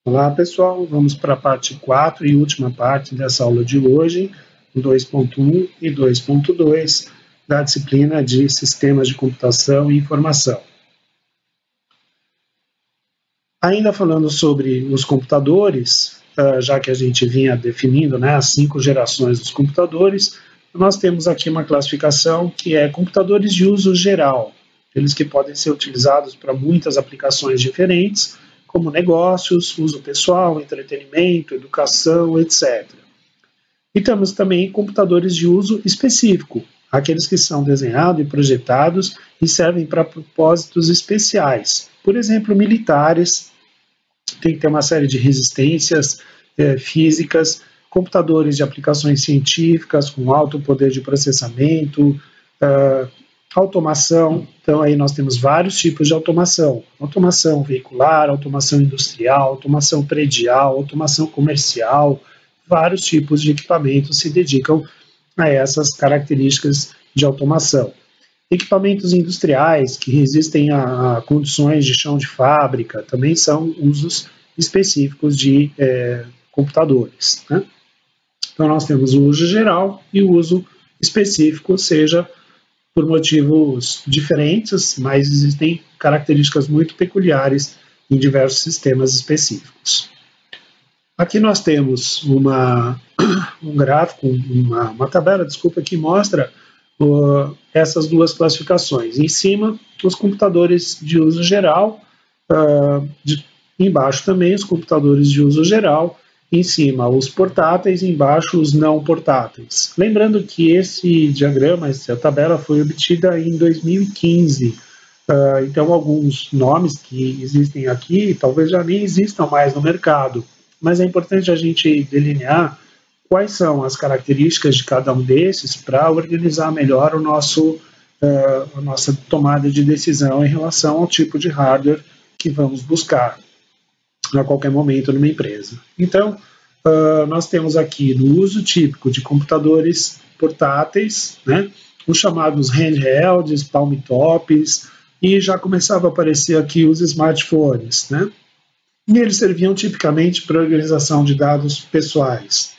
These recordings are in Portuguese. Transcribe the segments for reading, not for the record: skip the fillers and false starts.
Olá pessoal, vamos para a parte 4 e última parte dessa aula de hoje, 2.1 e 2.2 da disciplina de Sistemas de Computação e Informação. Ainda falando sobre os computadores, já que a gente vinha definindo as 5 gerações dos computadores, nós temos aqui uma classificação que é computadores de uso geral, aqueles que podem ser utilizados para muitas aplicações diferentes, como negócios, uso pessoal, entretenimento, educação, etc. E temos também computadores de uso específico, aqueles que são desenhados e projetados e servem para propósitos especiais. Por exemplo, militares, tem que ter uma série de resistências físicas, computadores de aplicações científicas com alto poder de processamento, automação. Então aí nós temos vários tipos de automação: automação veicular, automação industrial, automação predial, automação comercial. Vários tipos de equipamentos se dedicam a essas características de automação. Equipamentos industriais que resistem a condições de chão de fábrica também são usos específicos de computadores, né? Então nós temos o uso geral e o uso específico, seja por motivos diferentes, mas existem características muito peculiares em diversos sistemas específicos. Aqui nós temos um gráfico, uma tabela, que mostra essas duas classificações. Em cima, os computadores de uso geral, embaixo também os computadores de uso geral, em cima os portáteis, embaixo os não portáteis. Lembrando que esse diagrama, essa tabela foi obtida em 2015, então alguns nomes que existem aqui talvez já nem existam mais no mercado, mas é importante a gente delinear quais são as características de cada um desses para organizar melhor a nossa tomada de decisão em relação ao tipo de hardware que vamos buscar a qualquer momento numa empresa. Então, nós temos aqui no uso típico de computadores portáteis, os chamados handhelds, palm-tops, e já começava a aparecer aqui os smartphones, E eles serviam tipicamente para organização de dados pessoais.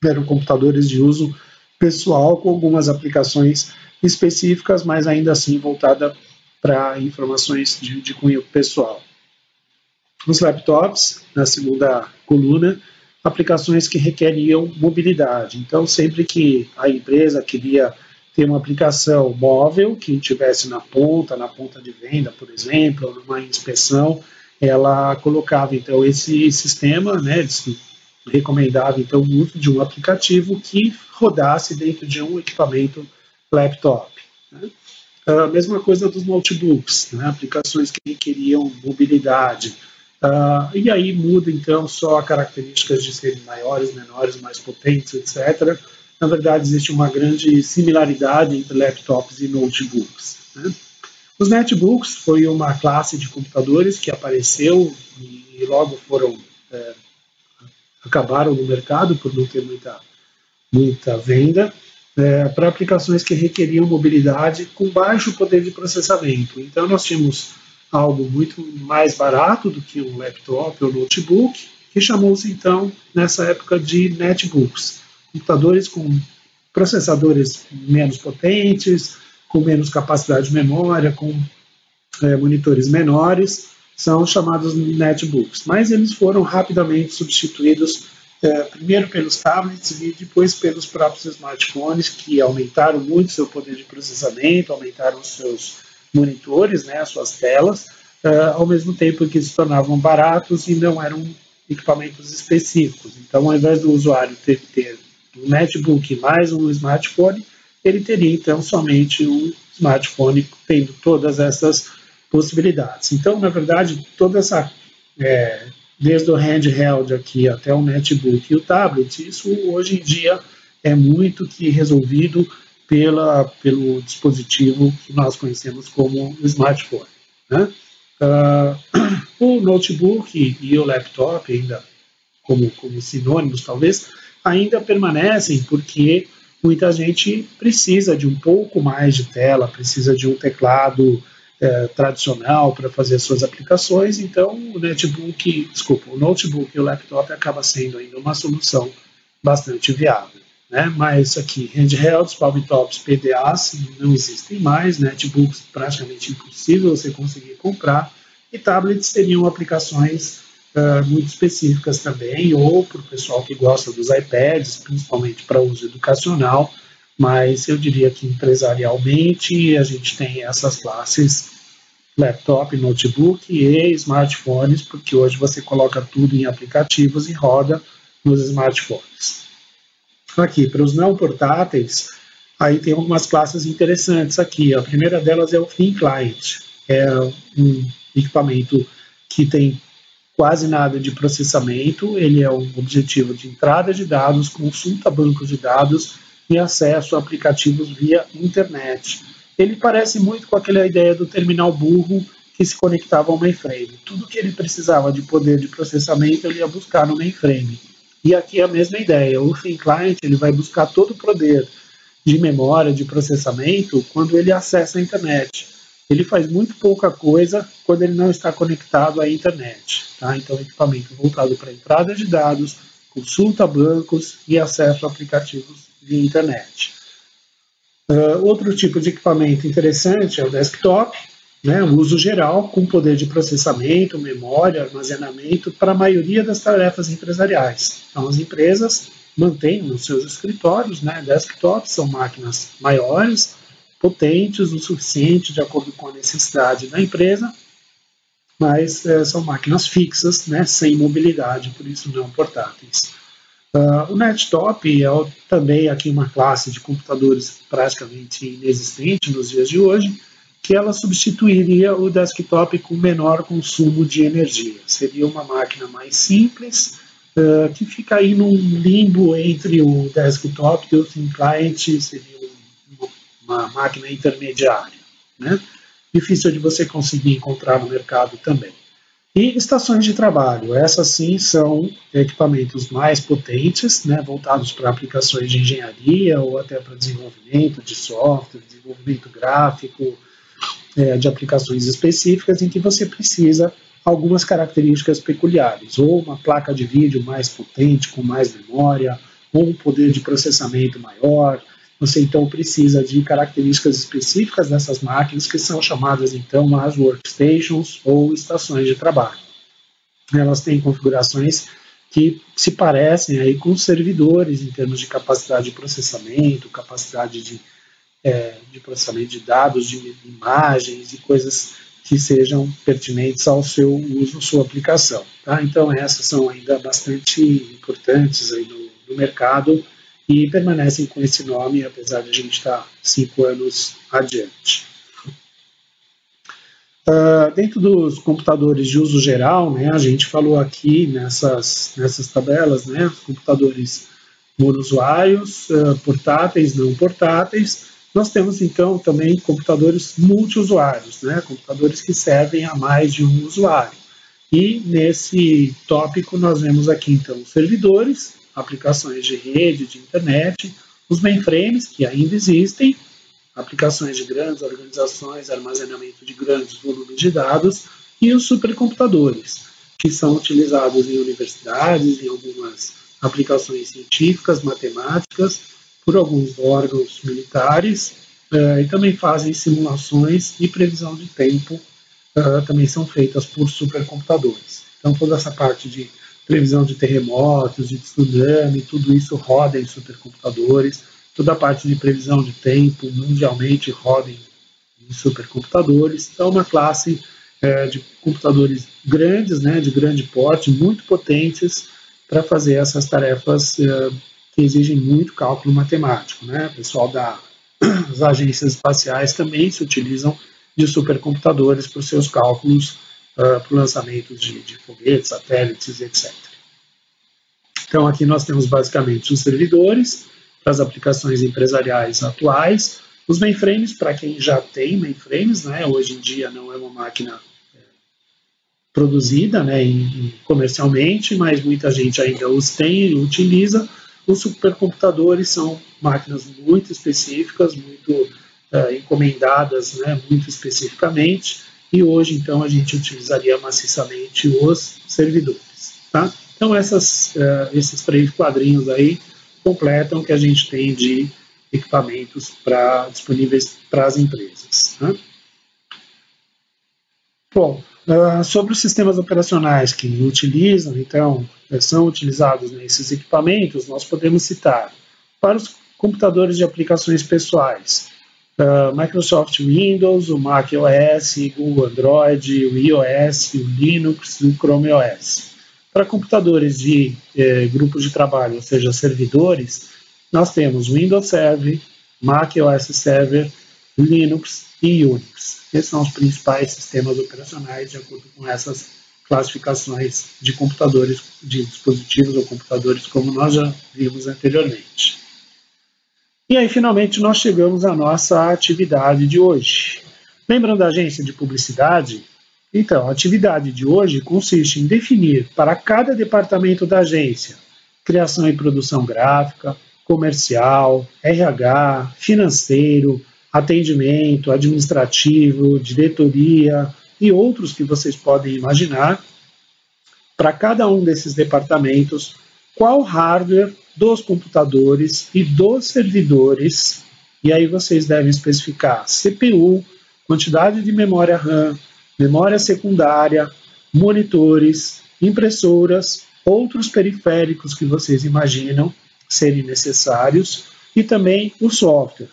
Eram computadores de uso pessoal com algumas aplicações específicas, mas ainda assim voltada para informações de cunho pessoal. Os laptops, na segunda coluna, aplicações que requeriam mobilidade. Então, sempre que a empresa queria ter uma aplicação móvel que estivesse na ponta de venda, por exemplo, ou numa inspeção, ela colocava então esse sistema, recomendava então o uso de um aplicativo que rodasse dentro de um equipamento laptop. A mesma coisa dos notebooks, aplicações que requeriam mobilidade. E aí muda então só as características de serem maiores, menores, mais potentes, etc. Na verdade, existe uma grande similaridade entre laptops e notebooks. Os netbooks foi uma classe de computadores que apareceu e logo acabaram no mercado por não ter muita venda, para aplicações que requeriam mobilidade com baixo poder de processamento. Então nós tínhamos algo muito mais barato do que um laptop ou notebook, que chamou-se então, nessa época, de netbooks. Computadores com processadores menos potentes, com menos capacidade de memória, com monitores menores, são chamados netbooks. Mas eles foram rapidamente substituídos, primeiro pelos tablets e depois pelos próprios smartphones, que aumentaram muito seu poder de processamento, aumentaram os seus monitores, as suas telas, ao mesmo tempo que se tornavam baratos e não eram equipamentos específicos. Então, ao invés do usuário ter que ter um netbook mais um smartphone, ele teria então somente um smartphone tendo todas essas possibilidades. Então, na verdade, toda essa, desde o handheld aqui até o netbook e o tablet, isso hoje em dia é muito que resolvido pelo dispositivo que nós conhecemos como smartphone. O notebook e o laptop, ainda como sinônimos talvez, ainda permanecem porque muita gente precisa de um pouco mais de tela, precisa de um teclado tradicional para fazer suas aplicações, então o notebook e o laptop acaba sendo ainda uma solução bastante viável. Né? Mas aqui, handhelds, palmtops, PDAs não existem mais, netbooks praticamente impossível você conseguir comprar, e tablets seriam aplicações muito específicas também, ou para o pessoal que gosta dos iPads, principalmente para uso educacional, mas eu diria que empresarialmente a gente tem essas classes laptop, notebook e smartphones, porque hoje você coloca tudo em aplicativos e roda nos smartphones. Aqui, para os não portáteis, aí tem algumas classes interessantes aqui. A primeira delas é o Thin Client, é um equipamento que tem quase nada de processamento, ele é um objetivo de entrada de dados, consulta a bancos de dados e acesso a aplicativos via internet. Ele parece muito com aquela ideia do terminal burro que se conectava ao mainframe. Tudo que ele precisava de poder de processamento ele ia buscar no mainframe. E aqui é a mesma ideia, o Thin Client ele vai buscar todo o poder de memória, de processamento, quando ele acessa a internet. Ele faz muito pouca coisa quando ele não está conectado à internet. Tá? Então, equipamento voltado para entrada de dados, consulta a bancos e acesso a aplicativos via internet. Outro tipo de equipamento interessante é o desktop, o uso geral, com poder de processamento, memória, armazenamento, para a maioria das tarefas empresariais. Então, as empresas mantêm nos seus escritórios, desktops, são máquinas maiores, potentes o suficiente de acordo com a necessidade da empresa, mas são máquinas fixas, sem mobilidade, por isso não portáteis. O Nettop é também aqui uma classe de computadores praticamente inexistente nos dias de hoje, que ela substituiria o desktop com menor consumo de energia. Seria uma máquina mais simples, que fica aí num limbo entre o desktop e o Thin Client, seria uma máquina intermediária, difícil de você conseguir encontrar no mercado também. E estações de trabalho, essas sim são equipamentos mais potentes, voltados para aplicações de engenharia ou até para desenvolvimento de software, desenvolvimento gráfico, de aplicações específicas em que você precisa algumas características peculiares, ou uma placa de vídeo mais potente, com mais memória, ou um poder de processamento maior. Você então precisa de características específicas dessas máquinas, que são chamadas então as workstations ou estações de trabalho. Elas têm configurações que se parecem aí com servidores em termos de capacidade de processamento, capacidade de processamento de dados, de imagens e coisas que sejam pertinentes ao seu uso, sua aplicação. Tá? Então essas são ainda bastante importantes aí no mercado e permanecem com esse nome, apesar de a gente estar 5 anos adiante. Dentro dos computadores de uso geral, a gente falou aqui nessas tabelas, os computadores monousuários, portáteis, não portáteis. Nós temos então também computadores multiusuários, computadores que servem a mais de um usuário. E nesse tópico nós vemos aqui então os servidores, aplicações de rede, de internet, os mainframes, que ainda existem, aplicações de grandes organizações, armazenamento de grandes volumes de dados, e os supercomputadores, que são utilizados em universidades, em algumas aplicações científicas, matemáticas, por alguns órgãos militares, e também fazem simulações e previsão de tempo, também são feitas por supercomputadores. Então toda essa parte de previsão de terremotos, de tsunami, tudo isso roda em supercomputadores, toda a parte de previsão de tempo mundialmente roda em supercomputadores. Então, uma classe de computadores grandes, de grande porte, muito potentes, para fazer essas tarefas que exigem muito cálculo matemático. O pessoal das agências espaciais também se utilizam de supercomputadores para os seus cálculos, para o lançamento de foguetes, satélites, etc. Então, aqui nós temos basicamente os servidores, para as aplicações empresariais atuais, os mainframes, para quem já tem mainframes, hoje em dia não é uma máquina produzida comercialmente, mas muita gente ainda os tem e utiliza. Os supercomputadores são máquinas muito específicas, muito encomendadas, né, muito especificamente, e hoje, então, a gente utilizaria maciçamente os servidores. Tá? Então, esses 3 quadrinhos aí completam o que a gente tem de equipamentos disponíveis para as empresas. Tá? Bom, sobre os sistemas operacionais que utilizam, então, são utilizados nesses equipamentos, nós podemos citar para os computadores de aplicações pessoais, Microsoft Windows, o Mac OS, Google Android, o iOS, o Linux e o Chrome OS. Para computadores de grupos de trabalho, ou seja, servidores, nós temos Windows Server, Mac OS Server, Linux e Unix. Esses são os principais sistemas operacionais de acordo com essas classificações de computadores, de dispositivos ou computadores, como nós já vimos anteriormente. E aí, finalmente, nós chegamos à nossa atividade de hoje. Lembrando da agência de publicidade? Então, a atividade de hoje consiste em definir para cada departamento da agência criação e produção gráfica, comercial, RH, financeiro, atendimento, administrativo, diretoria e outros que vocês podem imaginar, para cada um desses departamentos, qual hardware dos computadores e dos servidores, e aí vocês devem especificar CPU, quantidade de memória RAM, memória secundária, monitores, impressoras, outros periféricos que vocês imaginam serem necessários, e também o software.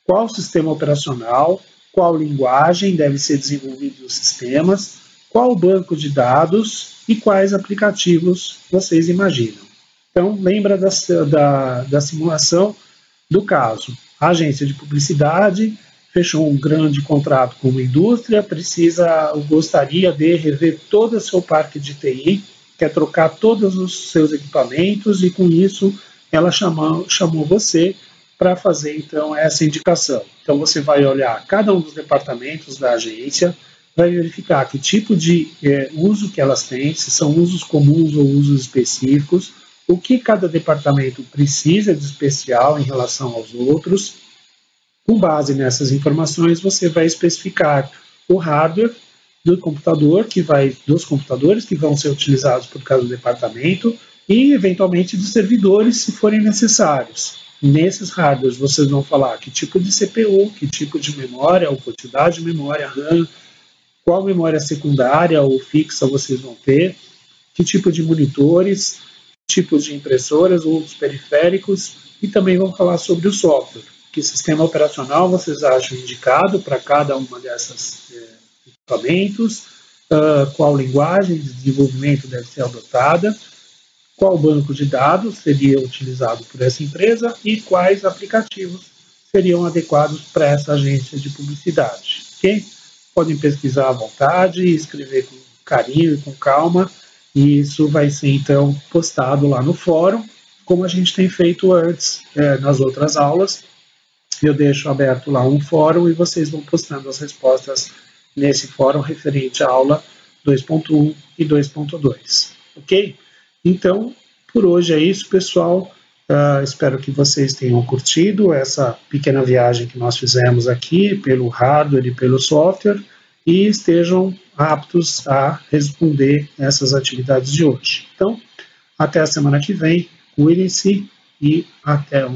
Qual sistema operacional, qual linguagem deve ser desenvolvido nos sistemas, qual banco de dados e quais aplicativos vocês imaginam. Então, lembra da simulação do caso. A agência de publicidade fechou um grande contrato com uma indústria, gostaria de rever todo o seu parque de TI, quer trocar todos os seus equipamentos e, com isso, ela chamou você para fazer, então, essa indicação. Então, você vai olhar cada um dos departamentos da agência, vai verificar que tipo de uso que elas têm, se são usos comuns ou usos específicos, o que cada departamento precisa de especial em relação aos outros. Com base nessas informações, você vai especificar o hardware do computador, dos computadores que vão ser utilizados por cada departamento e, eventualmente, dos servidores, se forem necessários. Nesses hardwares, vocês vão falar que tipo de CPU, que tipo de memória, ou quantidade de memória RAM, qual memória secundária ou fixa vocês vão ter, que tipo de monitores, tipos de impressoras ou outros periféricos, e também vão falar sobre o software. Que sistema operacional vocês acham indicado para cada uma dessas equipamentos, qual linguagem de desenvolvimento deve ser adotada, qual banco de dados seria utilizado por essa empresa e quais aplicativos seriam adequados para essa agência de publicidade. Okay? Podem pesquisar à vontade, escrever com carinho e com calma, e isso vai ser, então, postado lá no fórum, como a gente tem feito antes nas outras aulas. Eu deixo aberto lá um fórum e vocês vão postando as respostas nesse fórum referente à aula 2.1 e 2.2. Ok? Então, por hoje é isso, pessoal. Espero que vocês tenham curtido essa pequena viagem que nós fizemos aqui pelo hardware e pelo software e estejam aptos a responder essas atividades de hoje. Então, até a semana que vem, cuidem-se e até